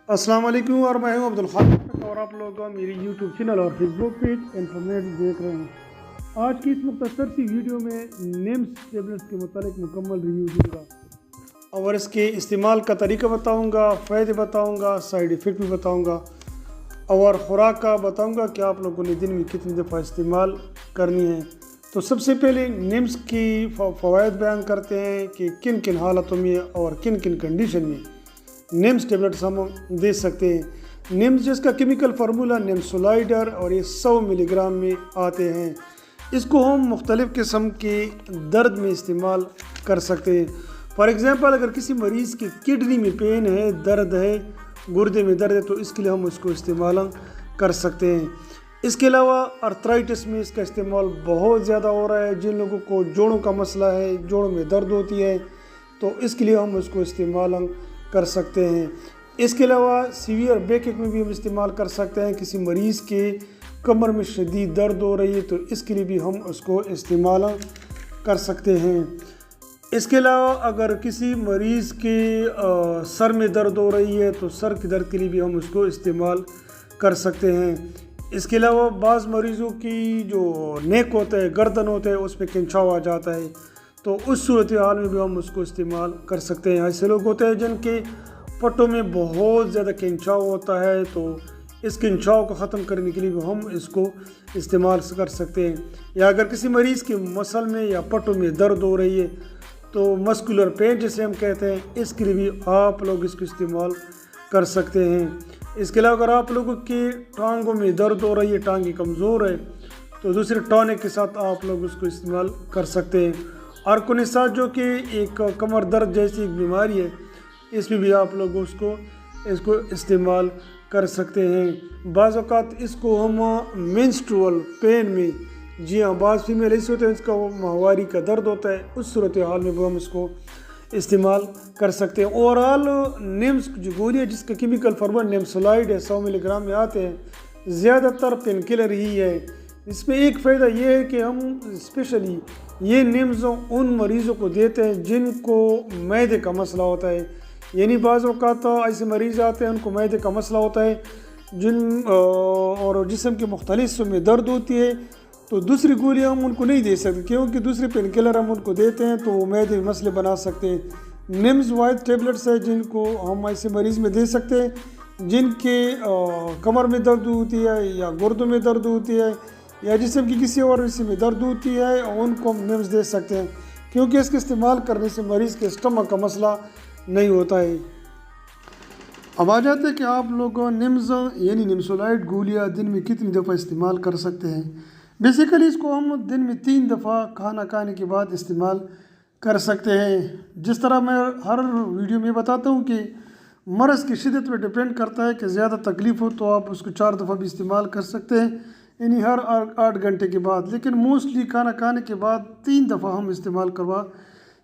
السلام علیکم اور میں ہوں عبدالخالق اور آپ لوگ میری یوٹیوب چینل اور فیس بک پیج انفارمیٹ دیکھ رہے ہیں۔ آج کی اس مختصر سی ویڈیو میں نیمز ٹیبلٹس کے متعلق مکمل ریویو دوں گا اور اس کے استعمال کا طریقہ بتاؤں گا، فائدے بتاؤں گا، سائیڈ ایفیکٹ بھی بتاؤں گا اور خوراک کا بتاؤں گا کہ آپ لوگوں نے دن میں کتنی دفعہ استعمال کرنی ہے۔ تو سب سے پہلے نیمز کی فوائد بیان کرتے ہیں کہ کن کن حالتوں میں اور کن کن کنڈیشن میں نیمز ٹیبلٹس ہم دے سکتے ہیں۔ نیمز جس کا کیمیکل فارمولہ نیمسولائڈر اور یہ 100 ملی گرام میں آتے ہیں۔ اس کو ہم مختلف قسم کے درد میں استعمال کر سکتے ہیں۔ فار ایگزامپل اگر کسی مریض کی کڈنی میں پین ہے، درد ہے، گردے میں درد ہے تو اس کے لیے ہم اس کو استعمال کر سکتے ہیں۔ اس کے علاوہ ارتھرائٹس میں اس کا استعمال بہت زیادہ ہو رہا ہے۔ جن لوگوں کو جوڑوں کا مسئلہ ہے، جوڑوں میں درد ہوتی ہے تو اس کے لیے ہم اس کو استعمال کر سکتے ہیں۔ اس کے علاوہ سیویئر بیک ایک میں بھی ہم استعمال کر سکتے ہیں۔ کسی مریض کے کمر میں شدید درد ہو رہی ہے تو اس کے لیے بھی ہم اس کو استعمال کر سکتے ہیں۔ اس کے علاوہ اگر کسی مریض کے سر میں درد ہو رہی ہے تو سر کے درد کے لیے بھی ہم اس کو استعمال کر سکتے ہیں۔ اس کے علاوہ بعض مریضوں کی جو نیک ہوتا ہے، گردن ہوتا ہے، اس پہ کنچاؤ آ جاتا ہے تو اس صورتحال میں بھی ہم اس کو استعمال کر سکتے ہیں۔ ایسے لوگ ہوتے ہیں جن کے پٹوں میں بہت زیادہ کنچاؤ ہوتا ہے تو اس کنچاؤ کو ختم کرنے کے لیے بھی ہم اس کو استعمال کر سکتے ہیں۔ یا اگر کسی مریض کے مسل میں یا پٹوں میں درد ہو رہی ہے تو مسکولر پین جسے ہم کہتے ہیں، اس کے لیے بھی آپ لوگ اس کو استعمال کر سکتے ہیں۔ اس کے علاوہ اگر آپ لوگوں کی ٹانگوں میں درد ہو رہی ہے، ٹانگیں کمزور ہے تو دوسرے ٹانک کے ساتھ آپ لوگ اس کو استعمال کر سکتے ہیں۔ آرکنساس جو کہ ایک کمر درد جیسی ایک بیماری ہے، اس میں بھی آپ لوگ اس کو استعمال کر سکتے ہیں۔ بعض اوقات اس کو ہم مینسٹرول پین میں، جی ہاں، بعض فیمیل ایسے ہوتے ہیں اس کا وہ ماہواری کا درد ہوتا ہے، اس صورتحال میں بھی ہم اس کو استعمال کر سکتے ہیں۔ اوورآل نیمز جو گولی ہے جس کا کیمیکل فارمولہ نیمسولائڈ ہے، 100 ملی گرام میں آتے ہیں، زیادہ تر پین کلر ہی ہے۔ اس میں ایک فائدہ یہ ہے کہ ہم اسپیشلی یہ نیمز ان مریضوں کو دیتے ہیں جن کو معدے کا مسئلہ ہوتا ہے۔ یعنی بعض اوقات ایسے مریض آتے ہیں ان کو معدے کا مسئلہ ہوتا ہے اور جسم کے مختلف حصوں میں درد ہوتی ہے تو دوسری گولیاں ہم ان کو نہیں دے سکتے کیونکہ دوسری پین کلر ہم ان کو دیتے ہیں تو وہ معدے میں مسئلے بنا سکتے ہیں۔ نیمز وائٹ ٹیبلٹس ہے جن کو ہم ایسے مریض میں دے سکتے ہیں جن کے کمر میں درد ہوتی ہے یا گردوں میں درد ہوتی ہے یا جسم کی کسی اور حصے میں درد ہوتی ہے، ان کو ہم نیمز دے سکتے ہیں کیونکہ اس کے استعمال کرنے سے مریض کے اسٹمک کا مسئلہ نہیں ہوتا ہے۔ اب آ جاتے ہیں کہ آپ لوگ نیمز یعنی نیمسولائڈ گولیاں دن میں کتنی دفعہ استعمال کر سکتے ہیں۔ بیسیکلی اس کو ہم دن میں 3 دفعہ کھانا کھانے کے بعد استعمال کر سکتے ہیں۔ جس طرح میں ہر ویڈیو میں بتاتا ہوں کہ مرض کی شدت پہ ڈیپینڈ کرتا ہے کہ زیادہ تکلیف ہو تو آپ اس کو 4 دفعہ بھی استعمال کر سکتے ہیں، یعنی ہر 8 گھنٹے کے بعد، لیکن موسٹلی کھانا کھانے کے بعد 3 دفعہ ہم استعمال کروا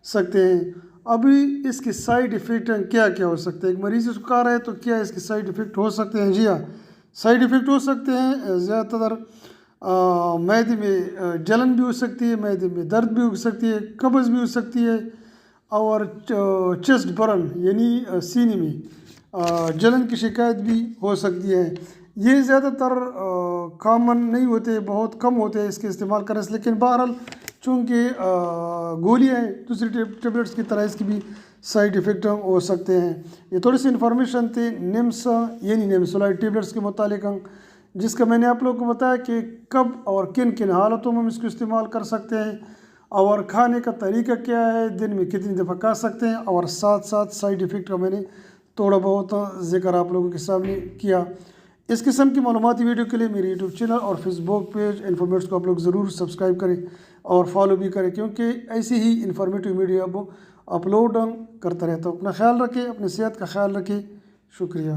سکتے ہیں۔ ابھی اس کے سائیڈ ایفیکٹ کیا کیا ہو سکتے ہیں؟ ایک مریض اس کو کہا رہا ہے تو کیا اس کے سائیڈ ایفیکٹ ہو سکتے ہیں؟ جی ہاں، سائیڈ ایفیکٹ ہو سکتے ہیں۔ زیادہ تر معدے میں جلن بھی ہو سکتی ہے، معدے میں درد بھی ہو سکتی ہے، قبض بھی ہو سکتی ہے اور چیسٹ برن یعنی سینے میں جلن کی شکایت بھی ہو سکتی ہے۔ یہ زیادہ تر کامن نہیں ہوتے، بہت کم ہوتے ہیں اس کے استعمال کرنے سے، لیکن بہرحال چونکہ گولیاں ہیں دوسری ٹیبلٹس کی طرح اس کی بھی سائیڈ ایفیکٹ ہو سکتے ہیں۔ یہ تھوڑی سی انفارمیشن تھی نیمز یعنی نیمسولائڈ ٹیبلٹس کے متعلق، جس کا میں نے آپ لوگوں کو بتایا کہ کب اور کن کن حالتوں میں ہم اس کو استعمال کر سکتے ہیں اور کھانے کا طریقہ کیا ہے، دن میں کتنی دفعہ کھا سکتے ہیں، اور ساتھ ساتھ سائیڈ ایفیکٹ کا میں نے تھوڑا بہت ذکر آپ لوگوں کے سامنے کیا۔ اس قسم کی معلوماتی ویڈیو کے لیے میری یوٹیوب چینل اور فیس بک پیج انفارمیٹس کو آپ لوگ ضرور سبسکرائب کریں اور فالو بھی کریں کیونکہ ایسی ہی انفارمیٹیو ویڈیو اب اپلوڈ کرتا رہتا ہوں۔ اپنا خیال رکھیں، اپنی صحت کا خیال رکھیں۔ شکریہ۔